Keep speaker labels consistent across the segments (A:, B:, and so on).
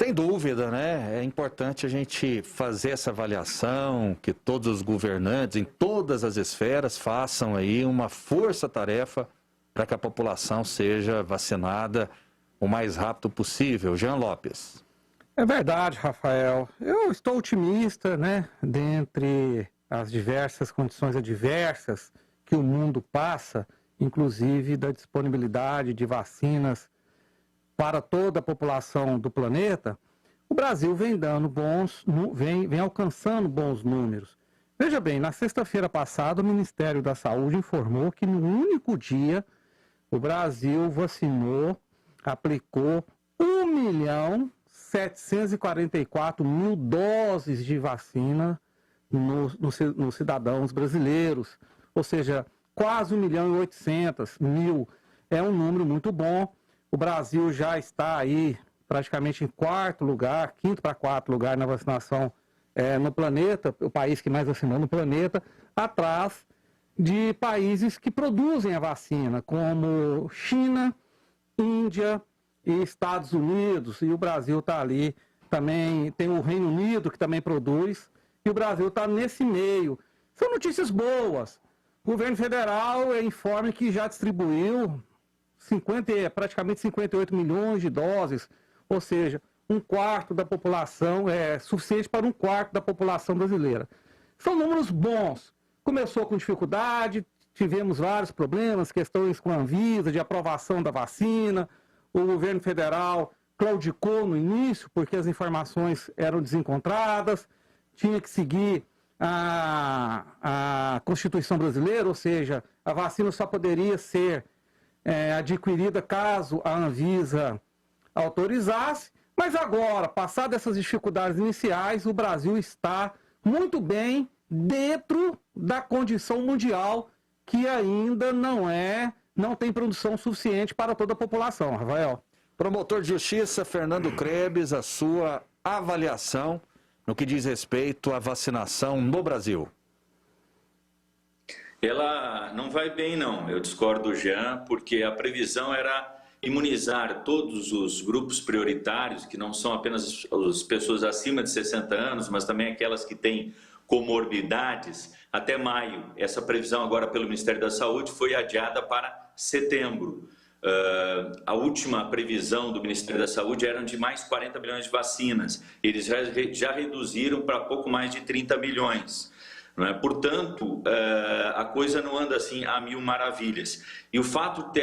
A: Sem dúvida, né? É importante a gente fazer essa avaliação, que todos os governantes, em todas as esferas, façam aí uma força-tarefa para que a população seja vacinada o mais rápido possível. Jean Lopes.
B: É verdade, Rafael. Eu estou otimista, né? Dentre as diversas condições adversas que o mundo passa, inclusive da disponibilidade de vacinas para toda a população do planeta, o Brasil vem alcançando bons números. Veja bem, na sexta-feira passada, o Ministério da Saúde informou que no único dia o Brasil aplicou 1.744.000 doses de vacina nos cidadãos brasileiros, ou seja, quase 1.800.000. É um número muito bom. O Brasil já está aí praticamente em quinto para quarto lugar na vacinação no planeta, o país que mais vacinou no planeta, atrás de países que produzem a vacina, como China, Índia e Estados Unidos. E o Brasil está ali, também tem o Reino Unido que também produz, e o Brasil está nesse meio. São notícias boas. O governo federal informa que já distribuiu praticamente 58 milhões de doses, ou seja, um quarto da população, suficiente para um quarto da população brasileira. São números bons. Começou com dificuldade, tivemos vários problemas, questões com a Anvisa, de aprovação da vacina, o governo federal claudicou no início, porque as informações eram desencontradas, tinha que seguir a Constituição brasileira, ou seja, a vacina só poderia ser adquirida caso a Anvisa autorizasse, mas agora, passadas essas dificuldades iniciais, o Brasil está muito bem dentro da condição mundial que ainda não tem produção suficiente para toda a população, Rafael.
A: Promotor de Justiça Fernando Krebs, a sua avaliação no que diz respeito à vacinação no Brasil.
C: Ela não vai bem, não. Eu discordo, Jean, porque a previsão era imunizar todos os grupos prioritários, que não são apenas as pessoas acima de 60 anos, mas também aquelas que têm comorbidades, até maio. Essa previsão agora pelo Ministério da Saúde foi adiada para setembro. A última previsão do Ministério da Saúde era de mais 40 milhões de vacinas. Eles já reduziram para pouco mais de 30 milhões. Não é? Portanto, a coisa não anda assim a mil maravilhas. E o fato de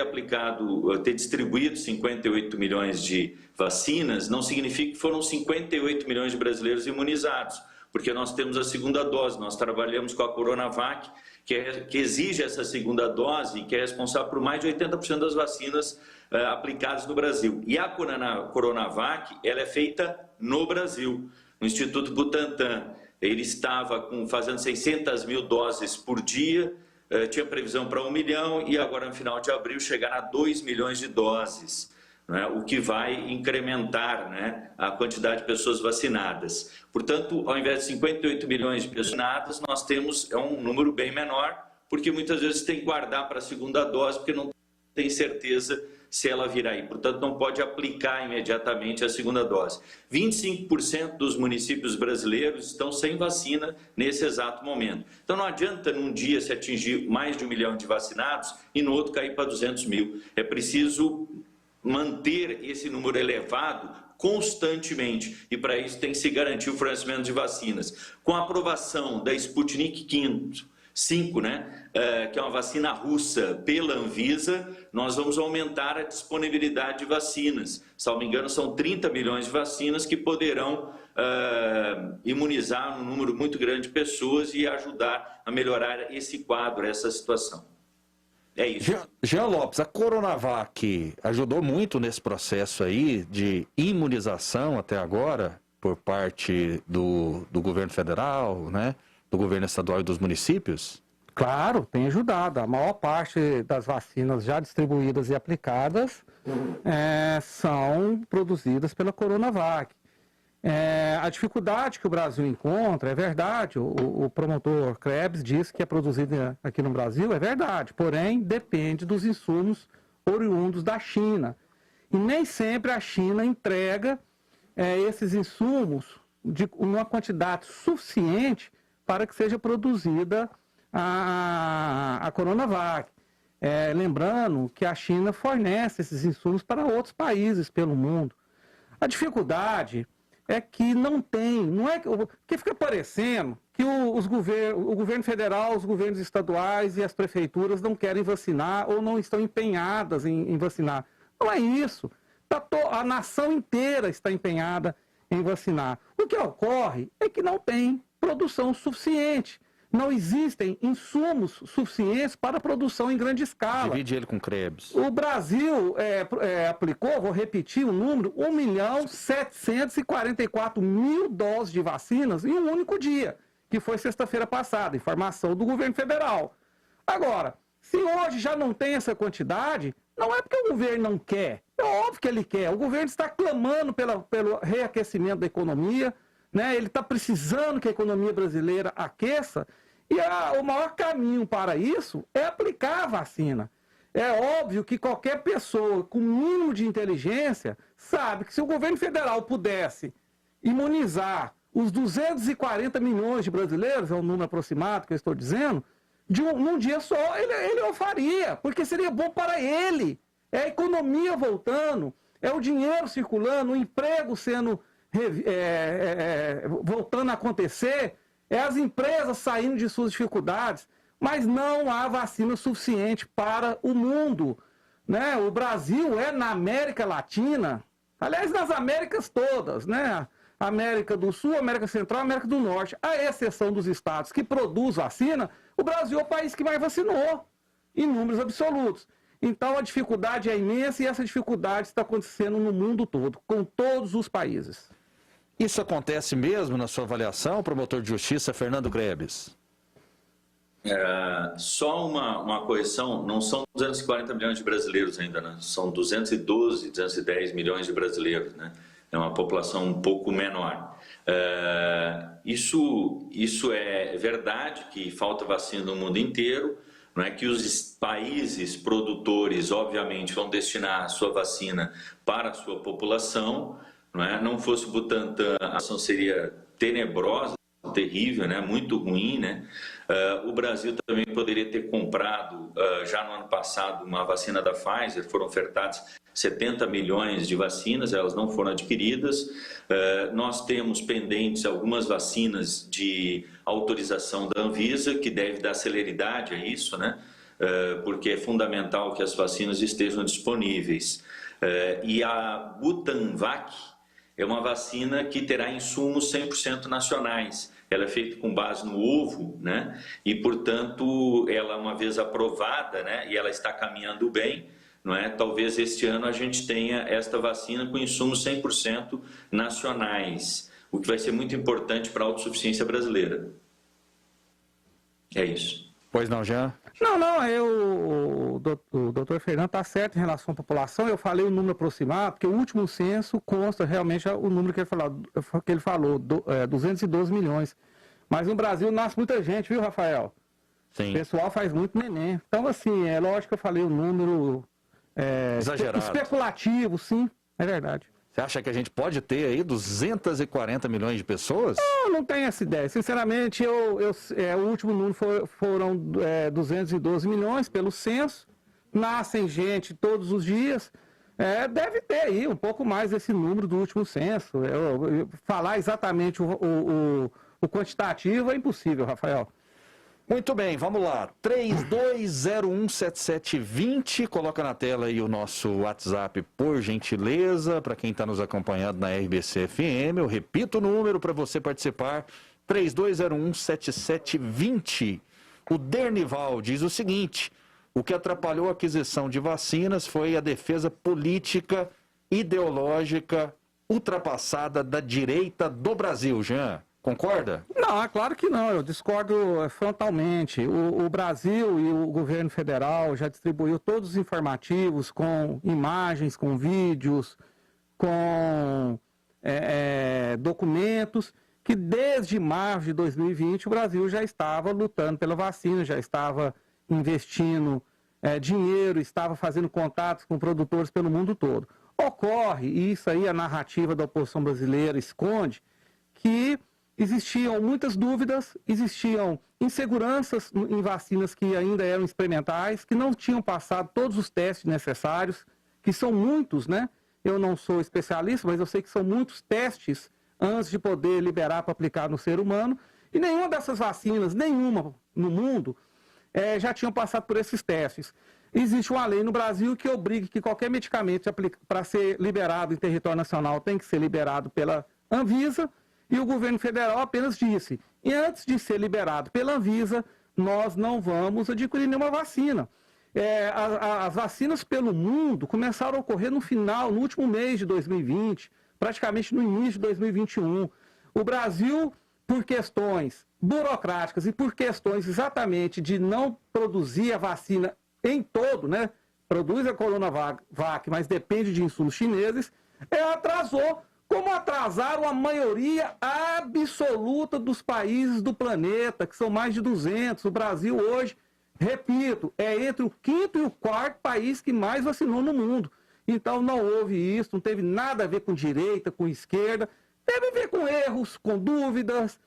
C: ter distribuído 58 milhões de vacinas não significa que foram 58 milhões de brasileiros imunizados, porque nós temos a segunda dose, nós trabalhamos com a Coronavac, que exige essa segunda dose e que é responsável por mais de 80% das vacinas aplicadas no Brasil. E a Coronavac, ela é feita no Brasil, no Instituto Butantan. Ele estava fazendo 600 mil doses por dia, tinha previsão para 1 milhão e agora no final de abril chegará a 2 milhões de doses, né, o que vai incrementar, né, a quantidade de pessoas vacinadas. Portanto, ao invés de 58 milhões de pessoas vacinadas, nós temos um número bem menor, porque muitas vezes tem que guardar para a segunda dose, porque não tem certeza se ela virá aí. Portanto, não pode aplicar imediatamente a segunda dose. 25% dos municípios brasileiros estão sem vacina nesse exato momento. Então, não adianta num dia se atingir mais de 1 milhão de vacinados e no outro cair para 200 mil. É preciso manter esse número elevado constantemente e para isso tem que se garantir o fornecimento de vacinas. Com a aprovação da Sputnik V, né, que é uma vacina russa pela Anvisa, nós vamos aumentar a disponibilidade de vacinas. Salvo engano, são 30 milhões de vacinas que poderão imunizar um número muito grande de pessoas e ajudar a melhorar esse quadro, essa situação. É isso.
A: Jean Lopes, a Coronavac ajudou muito nesse processo aí de imunização até agora por parte do governo federal, né, do governo estadual e dos municípios?
B: Claro, tem ajudado. A maior parte das vacinas já distribuídas e aplicadas são produzidas pela Coronavac. A dificuldade que o Brasil encontra, é verdade, o promotor Krebs disse que é produzida aqui no Brasil, é verdade, porém depende dos insumos oriundos da China. E nem sempre a China entrega esses insumos de uma quantidade suficiente para que seja produzida a Coronavac. Lembrando que a China fornece esses insumos para outros países pelo mundo. A dificuldade é que não é que fica parecendo que o governo federal, os governos estaduais e as prefeituras não querem vacinar ou não estão empenhadas em vacinar. Não é isso. A nação inteira está empenhada em vacinar. O que ocorre é que não tem produção suficiente. Não existem insumos suficientes para produção em grande escala.
A: Divide ele com Krebs.
B: O Brasil aplicou, vou repetir o número, 1.744.000 doses de vacinas em um único dia, que foi sexta-feira passada, informação do governo federal. Agora, se hoje já não tem essa quantidade, não é porque o governo não quer, é óbvio que ele quer. O governo está clamando pelo reaquecimento da economia, né? Ele está precisando que a economia brasileira aqueça, e o maior caminho para isso é aplicar a vacina. É óbvio que qualquer pessoa com mínimo de inteligência sabe que se o governo federal pudesse imunizar os 240 milhões de brasileiros, é um número aproximado que eu estou dizendo, num dia só, ele o faria, porque seria bom para ele. É a economia voltando, é o dinheiro circulando, o emprego voltando a acontecer, é as empresas saindo de suas dificuldades, mas não há vacina suficiente para o mundo, né? O Brasil é na América Latina, aliás, nas Américas todas, né? América do Sul, América Central, América do Norte, à exceção dos estados que produzem vacina, o Brasil é o país que mais vacinou, em números absolutos. Então a dificuldade é imensa e essa dificuldade está acontecendo no mundo todo, com todos os países.
A: Isso acontece mesmo na sua avaliação, promotor de justiça Fernando Krebs?
C: Só uma correção, não são 240 milhões de brasileiros ainda, né? São 212, 210 milhões de brasileiros, né? É uma população um pouco menor. Isso é verdade, que falta vacina no mundo inteiro, não é que os países produtores, obviamente, vão destinar a sua vacina para a sua população. Não fosse o Butantan, a ação seria tenebrosa, terrível, né? Muito ruim, né? O Brasil também poderia ter comprado, já no ano passado, uma vacina da Pfizer, foram ofertadas 70 milhões de vacinas, elas não foram adquiridas. Nós temos pendentes algumas vacinas de autorização da Anvisa, que deve dar celeridade a isso, né? Porque é fundamental que as vacinas estejam disponíveis. E a Butanvac é uma vacina que terá insumos 100% nacionais. Ela é feita com base no ovo, né? E, portanto, ela, uma vez aprovada, né? E ela está caminhando bem, não é? Talvez este ano a gente tenha esta vacina com insumos 100% nacionais, o que vai ser muito importante para a autossuficiência brasileira. É isso.
B: Pois não, Jean? Não, o doutor Fernando está certo em relação à população. Eu falei o número aproximado, porque o último censo consta realmente o número que ele falou 212 milhões. Mas no Brasil nasce muita gente, viu, Rafael?
A: Sim.
B: O pessoal faz muito neném. Então, assim, é lógico que eu falei o número
A: exagerado,
B: especulativo, sim, é verdade.
A: Você acha que a gente pode ter aí 240 milhões de pessoas?
B: Não tenho essa ideia. Sinceramente, o último número foram 212 milhões pelo censo. Nascem gente todos os dias. Deve ter aí um pouco mais esse número do último censo. Falar exatamente o quantitativo é impossível, Rafael.
A: Muito bem, vamos lá. 32017720, coloca na tela aí o nosso WhatsApp, por gentileza, para quem está nos acompanhando na RBC FM. Eu repito o número para você participar, 32017720. O Dernival diz o seguinte: o que atrapalhou a aquisição de vacinas foi a defesa política, ideológica, ultrapassada da direita do Brasil, Jean. Concorda?
B: Não, é claro que não, eu discordo frontalmente. O Brasil e o governo federal já distribuiu todos os informativos com imagens, com vídeos, com documentos, que desde março de 2020 o Brasil já estava lutando pela vacina, já estava investindo dinheiro, estava fazendo contatos com produtores pelo mundo todo. Ocorre, e isso aí a narrativa da oposição brasileira esconde, que existiam muitas dúvidas, existiam inseguranças em vacinas que ainda eram experimentais, que não tinham passado todos os testes necessários, que são muitos, né? Eu não sou especialista, mas eu sei que são muitos testes antes de poder liberar para aplicar no ser humano, e nenhuma dessas vacinas, nenhuma no mundo, já tinham passado por esses testes. Existe uma lei no Brasil que obriga que qualquer medicamento para ser liberado em território nacional tem que ser liberado pela Anvisa, e o governo federal apenas disse, e antes de ser liberado pela Anvisa, nós não vamos adquirir nenhuma vacina. As vacinas pelo mundo começaram a ocorrer no último mês de 2020, praticamente no início de 2021. O Brasil, por questões burocráticas e por questões exatamente de não produzir a vacina em todo, né? Produz a Coronavac, mas depende de insumos chineses, atrasou, como atrasaram a maioria absoluta dos países do planeta, que são mais de 200. O Brasil hoje, repito, é entre o 5º e o 4º país que mais vacinou no mundo. Então não houve isso, não teve nada a ver com direita, com esquerda, teve a ver com erros, com dúvidas,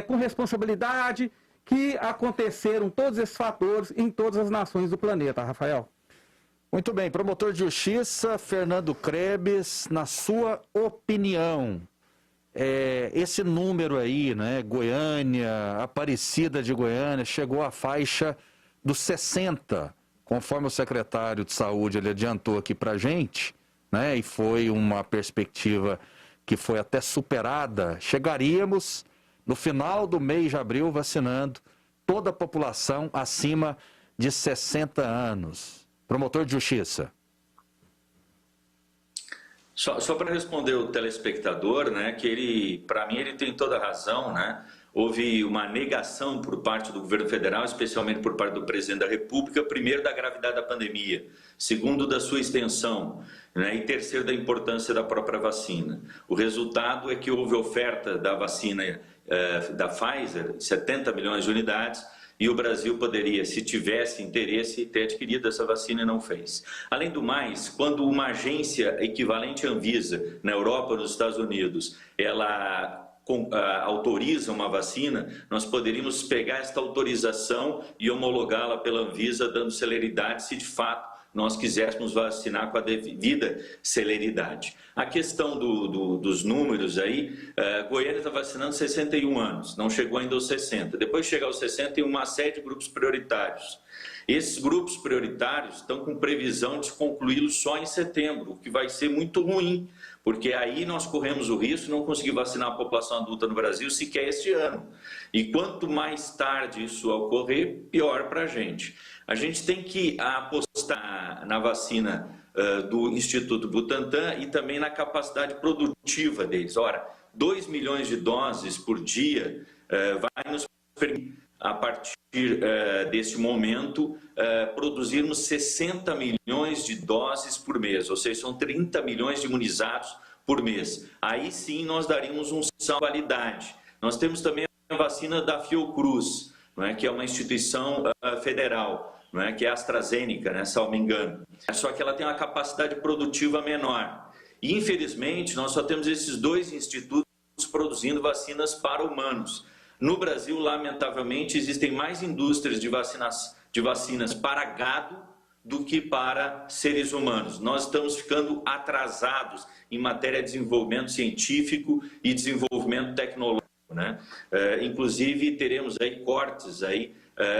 B: com responsabilidade, que aconteceram todos esses fatores em todas as nações do planeta, Rafael.
A: Muito bem, promotor de justiça, Fernando Krebs, na sua opinião, esse número aí, né, Goiânia, Aparecida de Goiânia, chegou à faixa dos 60, conforme o secretário de Saúde ele adiantou aqui para a gente, né, e foi uma perspectiva que foi até superada, chegaríamos no final do mês de abril vacinando toda a população acima de 60 anos. Promotor de justiça.
C: Só para responder o telespectador, né, que ele, para mim, ele tem toda a razão, né? Houve uma negação por parte do governo federal, especialmente por parte do presidente da República, primeiro da gravidade da pandemia, segundo da sua extensão, né, e terceiro da importância da própria vacina. O resultado é que houve oferta da vacina da Pfizer, 70 milhões de unidades, e o Brasil poderia, se tivesse interesse, ter adquirido essa vacina e não fez. Além do mais, quando uma agência equivalente à Anvisa, na Europa ou nos Estados Unidos, ela autoriza uma vacina, nós poderíamos pegar esta autorização e homologá-la pela Anvisa, dando celeridade se de fato nós quiséssemos vacinar com a devida celeridade. A questão dos números aí, Goiânia está vacinando 61 anos, não chegou ainda aos 60. Depois de chegar aos 60, tem uma série de grupos prioritários. Esses grupos prioritários estão com previsão de concluí-los só em setembro, o que vai ser muito ruim, porque aí nós corremos o risco de não conseguir vacinar a população adulta no Brasil sequer este ano. E quanto mais tarde isso ocorrer, pior para a gente. A gente tem que apostar na vacina do Instituto Butantan e também na capacidade produtiva deles. Ora, 2 milhões de doses por dia vai nos permitir, a partir desse momento, produzirmos 60 milhões de doses por mês, ou seja, são 30 milhões de imunizados por mês. Aí sim nós daríamos um salto de qualidade. Nós temos também a vacina da Fiocruz, não é, que é uma instituição federal, não é, que é a AstraZeneca, né, se eu não me engano. Só que ela tem uma capacidade produtiva menor. E, infelizmente, nós só temos esses dois institutos produzindo vacinas para humanos. No Brasil, lamentavelmente, existem mais indústrias de vacinas para gado do que para seres humanos. Nós estamos ficando atrasados em matéria de desenvolvimento científico e desenvolvimento tecnológico, né? Inclusive, teremos aí cortes aí,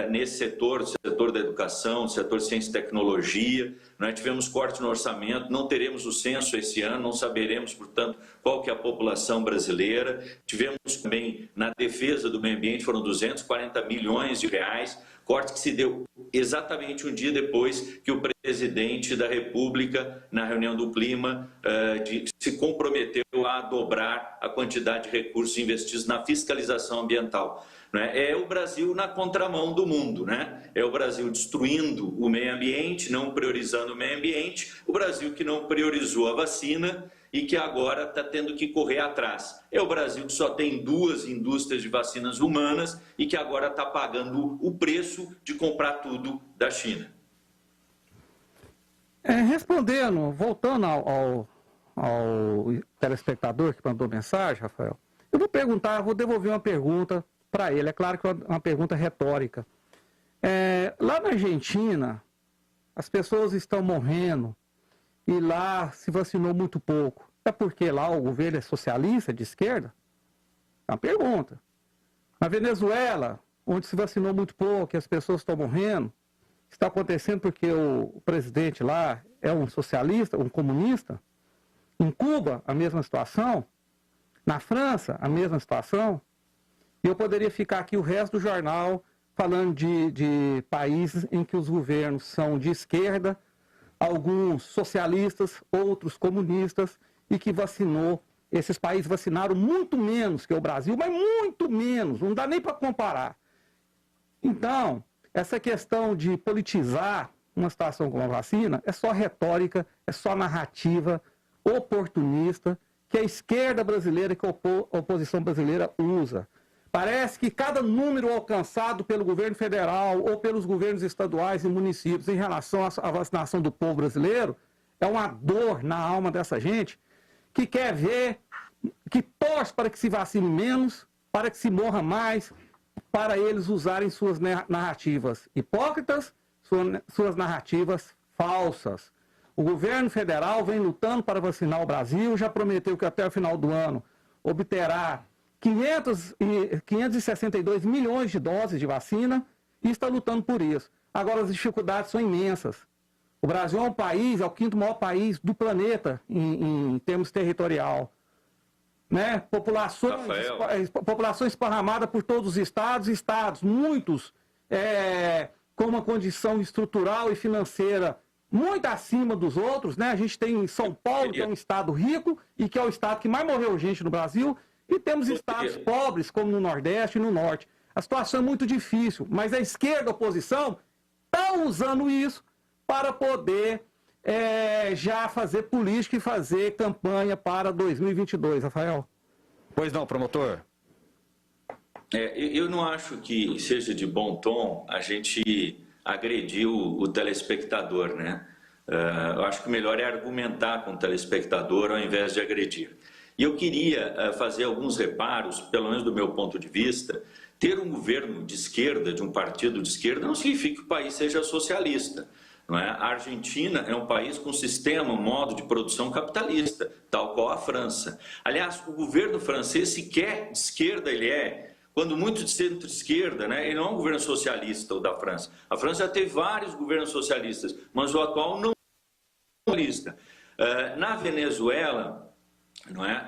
C: nesse setor da educação, setor de ciência e tecnologia. Nós tivemos corte no orçamento, não teremos o censo esse ano, não saberemos, portanto, qual que é a população brasileira. Tivemos também, na defesa do meio ambiente, foram 240 milhões de reais, corte que se deu exatamente um dia depois que o presidente da República, na reunião do clima, se comprometeu a dobrar a quantidade de recursos investidos na fiscalização ambiental. É o Brasil na contramão do mundo, né? É o Brasil destruindo o meio ambiente, não priorizando o meio ambiente, o Brasil que não priorizou a vacina e que agora está tendo que correr atrás. É o Brasil que só tem 2 indústrias de vacinas humanas e que agora está pagando o preço de comprar tudo da China.
B: Respondendo, voltando ao telespectador que mandou mensagem, Rafael, eu vou perguntar, vou devolver uma pergunta para ele. É claro que é uma pergunta retórica. Lá na Argentina, as pessoas estão morrendo e lá se vacinou muito pouco. É porque lá o governo é socialista, de esquerda? É uma pergunta. Na Venezuela, onde se vacinou muito pouco e as pessoas estão morrendo, está acontecendo porque o presidente lá é um socialista, um comunista? Em Cuba, a mesma situação? Na França, a mesma situação? E eu poderia ficar aqui o resto do jornal falando de países em que os governos são de esquerda, alguns socialistas, outros comunistas, e que vacinou. Esses países vacinaram muito menos que o Brasil, mas muito menos, não dá nem para comparar. Então, essa questão de politizar uma situação como a vacina é só retórica, é só narrativa oportunista que a esquerda brasileira, que a oposição brasileira usa. Parece que cada número alcançado pelo governo federal ou pelos governos estaduais e municípios em relação à vacinação do povo brasileiro é uma dor na alma dessa gente que quer ver, que torce para que se vacine menos, para que se morra mais, para eles usarem suas narrativas hipócritas, suas narrativas falsas. O governo federal vem lutando para vacinar o Brasil, já prometeu que até o final do ano obterá 562 milhões de doses de vacina e está lutando por isso. Agora as dificuldades são imensas. O Brasil é um país, é o quinto maior país do planeta em termos territorial. Né? População esparramada por todos os estados, muitos com uma condição estrutural e financeira muito acima dos outros. Né? A gente tem São Paulo, que é um estado rico e que é o estado que mais morreu gente no Brasil, e temos estados pobres, como no Nordeste e no Norte. A situação é muito difícil, mas a esquerda, a oposição, está usando isso para poder já fazer política e fazer campanha para 2022, Rafael.
A: Pois não, promotor?
C: Eu não acho que seja de bom tom a gente agredir o telespectador, né? Eu acho que o melhor é argumentar com o telespectador ao invés de agredir. E eu queria fazer alguns reparos, pelo menos do meu ponto de vista. Ter um governo de esquerda, de um partido de esquerda, não significa que o país seja socialista. Não é? A Argentina é um país com sistema, um modo de produção capitalista, tal qual a França. Aliás, o governo francês, sequer de esquerda ele é, quando muito de centro-esquerda, né? Ele não é um governo socialista, o da França. A França já teve vários governos socialistas, mas o atual não é socialista. Na Venezuela, não é?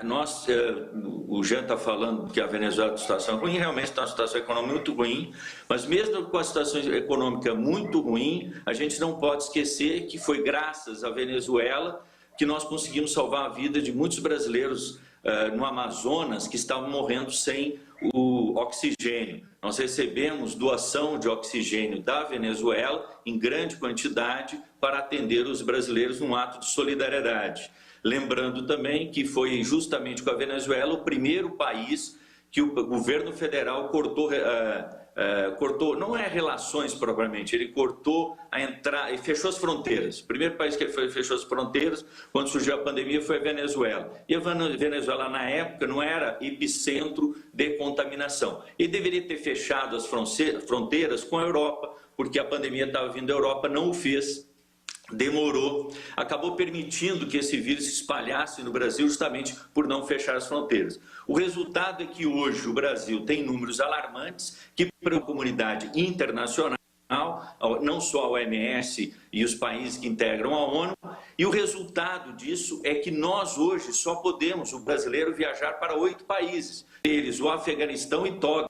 C: O Jean está falando que a Venezuela está em situação ruim, realmente está em situação econômica muito ruim, mas mesmo com a situação econômica muito ruim, a gente não pode esquecer que foi graças à Venezuela que nós conseguimos salvar a vida de muitos brasileiros no Amazonas que estavam morrendo sem o oxigênio. Nós recebemos doação de oxigênio da Venezuela em grande quantidade para atender os brasileiros num ato de solidariedade. Lembrando também que foi justamente com a Venezuela o primeiro país que o governo federal cortou, não é relações propriamente, ele cortou a entrada e fechou as fronteiras. O primeiro país que fechou as fronteiras quando surgiu a pandemia foi a Venezuela. E a Venezuela, na época, não era epicentro de contaminação. E deveria ter fechado as fronteiras com a Europa, porque a pandemia estava vindo da Europa, não o fez. Demorou, acabou permitindo que esse vírus se espalhasse no Brasil justamente por não fechar as fronteiras. O resultado é que hoje o Brasil tem números alarmantes que para a comunidade internacional, não só a OMS e os países que integram a ONU, e o resultado disso é que nós hoje só podemos, o brasileiro, viajar para 8 países, eles o Afeganistão e Toga.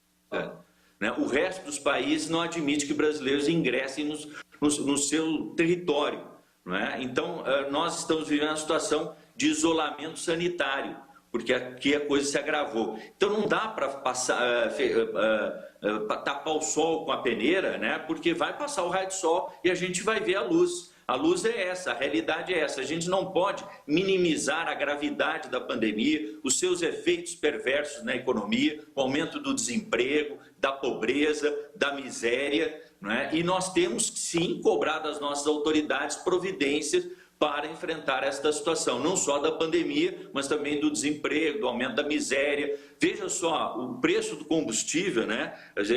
C: Né? O resto dos países não admite que brasileiros ingressem no seu território. Não é? Então, nós estamos vivendo uma situação de isolamento sanitário, porque aqui a coisa se agravou. Então, não dá para tapar o sol com a peneira, né? Porque vai passar o raio de sol e a gente vai ver a luz. A luz é essa, a realidade é essa. A gente não pode minimizar a gravidade da pandemia, os seus efeitos perversos na economia, o aumento do desemprego, da pobreza, da miséria. Não é? E nós temos, sim, cobrar das nossas autoridades providências para enfrentar esta situação, não só da pandemia, mas também do desemprego, do aumento da miséria. Veja só, o preço do combustível, né?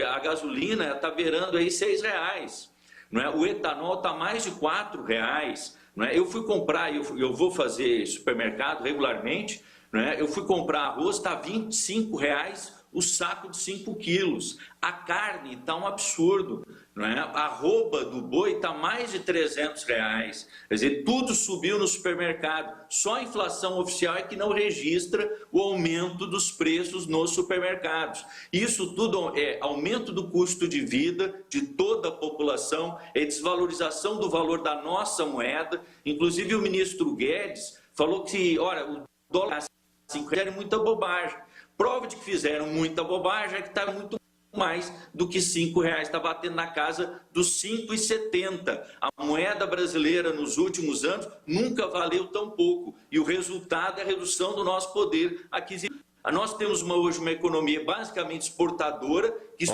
C: A gasolina está beirando aí R$6, não é? O etanol está mais de R$4. Não é? Eu fui comprar, eu vou fazer supermercado regularmente, não é? Eu fui comprar arroz, está R$25 o saco de 5 quilos. A carne está um absurdo. Não é? A arroba do boi está mais de R$300. Quer dizer, tudo subiu no supermercado. Só a inflação oficial é que não registra o aumento dos preços nos supermercados. Isso tudo é aumento do custo de vida de toda a população, é desvalorização do valor da nossa moeda. Inclusive o ministro Guedes falou que, olha, o dólar é muita bobagem. Prova de que fizeram muita bobagem é que está muito mais do que R$5, está batendo na casa dos 5,70. A moeda brasileira nos últimos anos nunca valeu tão pouco e o resultado é a redução do nosso poder aquisitivo. Nós temos hoje uma economia basicamente exportadora, que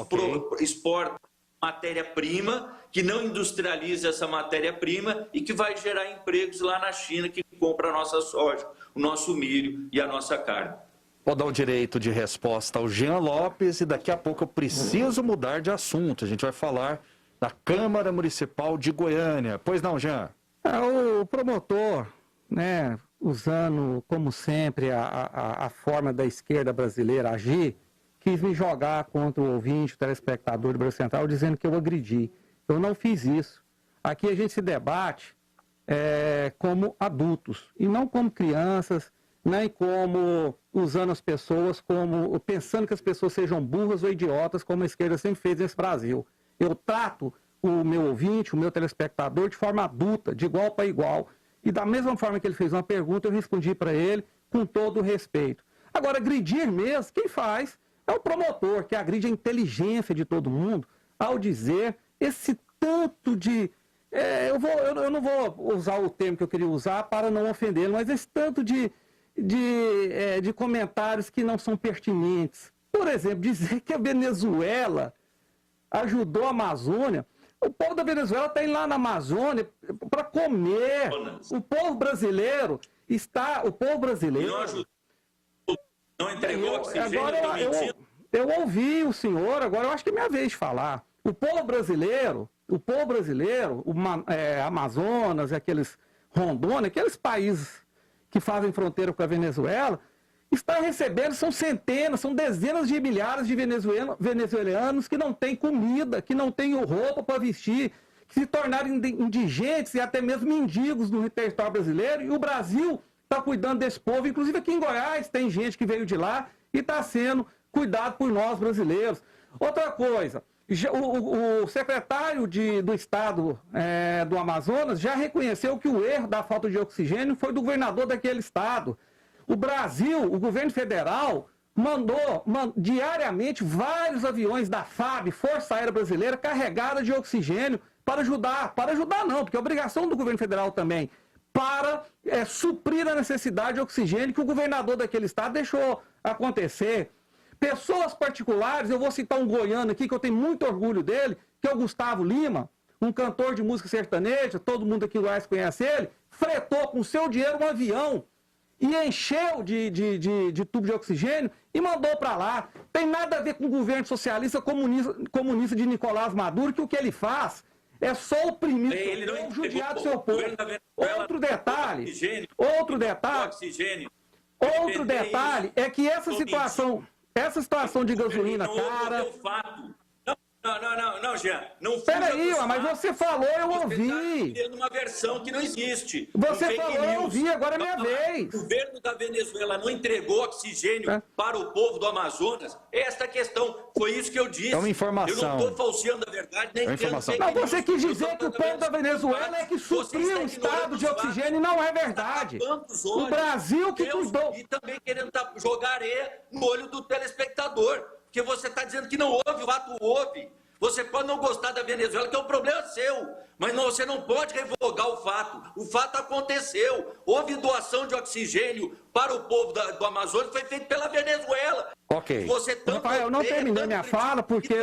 C: exporta matéria-prima, que não industrializa essa matéria-prima e que vai gerar empregos lá na China, que compra a nossa soja, o nosso milho e a nossa carne.
A: Vou dar o direito de resposta ao Jean Lopes e daqui a pouco eu preciso mudar de assunto. A gente vai falar da Câmara Municipal de Goiânia. Pois não, Jean?
B: O promotor, né, usando, como sempre, a forma da esquerda brasileira agir, quis me jogar contra o ouvinte, o telespectador do Brasil Central, dizendo que eu agredi. Eu não fiz isso. Aqui a gente se debate como adultos e não como crianças, nem como usando as pessoas como pensando que as pessoas sejam burras ou idiotas, como a esquerda sempre fez nesse Brasil. Eu trato o meu ouvinte, o meu telespectador, de forma adulta, de igual para igual. E da mesma forma que ele fez uma pergunta, eu respondi para ele com todo o respeito. Agora, agredir mesmo, quem faz é o promotor, que agride a inteligência de todo mundo, ao dizer esse tanto de... eu não vou usar o termo que eu queria usar para não ofender, mas esse tanto de comentários que não são pertinentes. Por exemplo, dizer que a Venezuela ajudou a Amazônia. O povo da Venezuela está indo lá na Amazônia para comer. O povo brasileiro está... O povo brasileiro...
C: Não entregou oxigênio.
B: Agora eu ouvi o senhor, agora eu acho que é minha vez de falar. O povo brasileiro, Amazonas, aqueles Rondônia, aqueles países que fazem fronteira com a Venezuela, está recebendo, são centenas, são dezenas de milhares de venezuelanos que não têm comida, que não têm roupa para vestir, que se tornaram indigentes e até mesmo mendigos no território brasileiro, e o Brasil está cuidando desse povo. Inclusive aqui em Goiás tem gente que veio de lá e está sendo cuidado por nós brasileiros. Outra coisa, o secretário do Estado do Amazonas já reconheceu que o erro da falta de oxigênio foi do governador daquele estado. O Brasil, o governo federal, mandou diariamente vários aviões da FAB, Força Aérea Brasileira, carregados de oxigênio para ajudar não, porque é obrigação do governo federal também, para suprir a necessidade de oxigênio que o governador daquele estado deixou acontecer. Pessoas particulares, eu vou citar um goiano aqui, que eu tenho muito orgulho dele, que é o Gustavo Lima, um cantor de música sertaneja, todo mundo aqui em Goiás conhece ele, fretou com seu dinheiro um avião e encheu de tubo de oxigênio e mandou para lá. Tem nada a ver com o governo socialista comunista de Nicolás Maduro, que o que ele faz é só oprimir o judiar do seu povo. Outro detalhe é que essa situação de gasolina cara...
C: Não, Jean.
B: Peraí, mas você falou, eu ouvi.
C: Você está uma versão que não existe.
B: Você falou, eu ouvi, agora é minha vez.
C: O governo da Venezuela não entregou oxigênio para o povo do Amazonas? Esta questão, foi isso que eu disse.
A: É uma informação.
C: Eu não estou falseando a verdade, nem
A: informação.
B: Não, você quis dizer que o povo da Venezuela é que supriu o estado de oxigênio e não é verdade. O Brasil que cuidou.
C: E também querendo jogar areia no olho do telespectador. Porque você está dizendo que não houve, o fato houve. Você pode não gostar da Venezuela, que é um problema seu, mas você não pode revogar o fato. O fato aconteceu. Houve doação de oxigênio para o povo do Amazonas, que foi feito pela Venezuela.
A: Ok.
B: Rafael, eu não terminei minha fala porque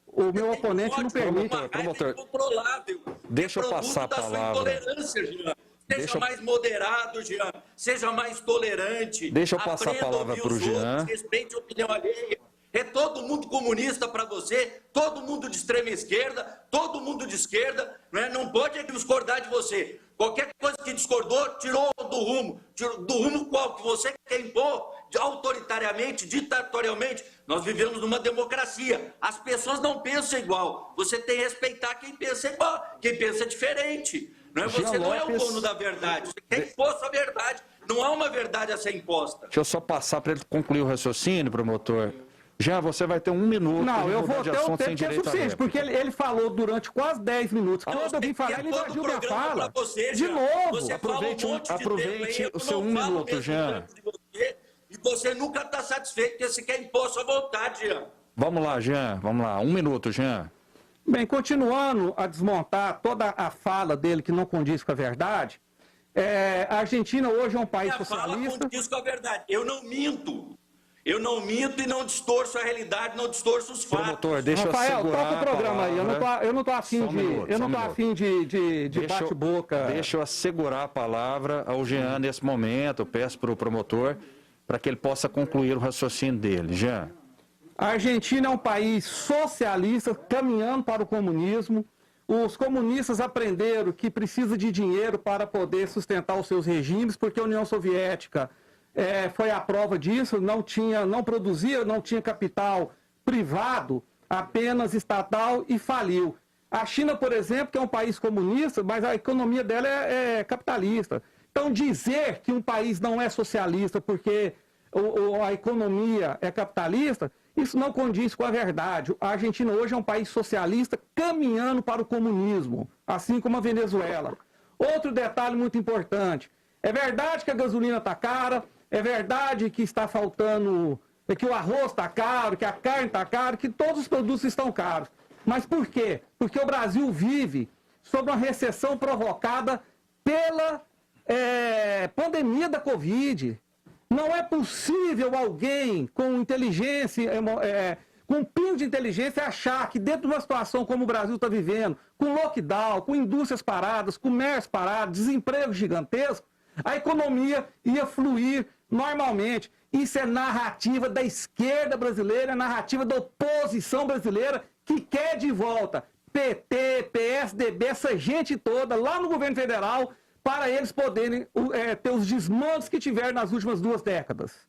B: o meu oponente não permite.
A: Promotor, deixa eu passar a palavra.
C: Seja mais moderado, Jean. Seja mais tolerante.
A: Deixa eu passar a
C: Aprenda
A: palavra
C: ouvir
A: para o
C: os
A: Jean.
C: outros, respeite a opinião alheia. É todo mundo comunista para você, todo mundo de extrema esquerda, todo mundo de esquerda, não pode discordar de você. Qualquer coisa que discordou, tirou do rumo. Tirou do rumo qual? Que você quer impor autoritariamente, ditatorialmente. Nós vivemos numa democracia. As pessoas não pensam igual. Você tem que respeitar quem pensa igual, quem pensa diferente. Você não é o dono da verdade. Você quer impor sua verdade. Não há uma verdade a ser imposta.
A: Deixa eu só passar para ele concluir o raciocínio, promotor. Já você vai ter 1 minuto.
B: Não, eu vou
A: de
B: ter o
A: assunto sem
B: tempo que é
A: direito à
B: suficiente,
A: réplica.
B: porque ele falou durante quase 10 minutos. Quando eu vim falar, ele invadiu minha fala. De novo.
C: Você
A: Aproveite,
C: fala um monte de
A: aproveite
C: tempo,
A: o seu
C: eu
A: 1
C: não falo
A: minuto,
C: mesmo
A: Jean.
C: tanto de você, e você nunca está satisfeito, porque você quer impor sua vontade, Jean.
A: Vamos lá, Jean. Vamos lá. 1 minuto, Jean.
B: Bem, continuando a desmontar toda a fala dele que não condiz com a verdade, a Argentina hoje é um país
C: Minha fala
B: socialista.
C: condiz com a verdade. Eu não minto. Eu não minto e não distorço a realidade, não distorço os fatos.
A: Promotor, deixa
B: Rafael,
A: eu segurar
B: toca o programa aí. Eu não tô afim
A: Só um
B: de,
A: minuto,
B: eu
A: só
B: não
A: um
B: tô
A: minuto.
B: afim de
A: Deixa eu-
B: bate-boca.
A: Deixa eu assegurar a palavra ao Jean nesse momento. Eu peço para o promotor para que ele possa concluir o raciocínio dele. Jean.
B: A Argentina é um país socialista caminhando para o comunismo. Os comunistas aprenderam que precisa de dinheiro para poder sustentar os seus regimes, porque a União Soviética foi a prova disso, não produzia, não tinha capital privado, apenas estatal, e faliu. A China, por exemplo, que é um país comunista, mas a economia dela é capitalista. Então, dizer que um país não é socialista porque a economia é capitalista, isso não condiz com a verdade. A Argentina hoje é um país socialista caminhando para o comunismo, assim como a Venezuela. Outro detalhe muito importante, é verdade que a gasolina está cara, é verdade que está faltando, que o arroz está caro, que a carne está cara, que todos os produtos estão caros. Mas por quê? Porque o Brasil vive sob uma recessão provocada pela pandemia da Covid. Não é possível alguém com inteligência, com um pingo de inteligência, achar que dentro de uma situação como o Brasil está vivendo, com lockdown, com indústrias paradas, comércio parado, desemprego gigantesco, a economia ia fluir normalmente. Isso é narrativa da esquerda brasileira, narrativa da oposição brasileira, que quer de volta PT, PSDB, essa gente toda lá no governo federal, para eles poderem ter os desmandos que tiveram nas últimas 2 décadas.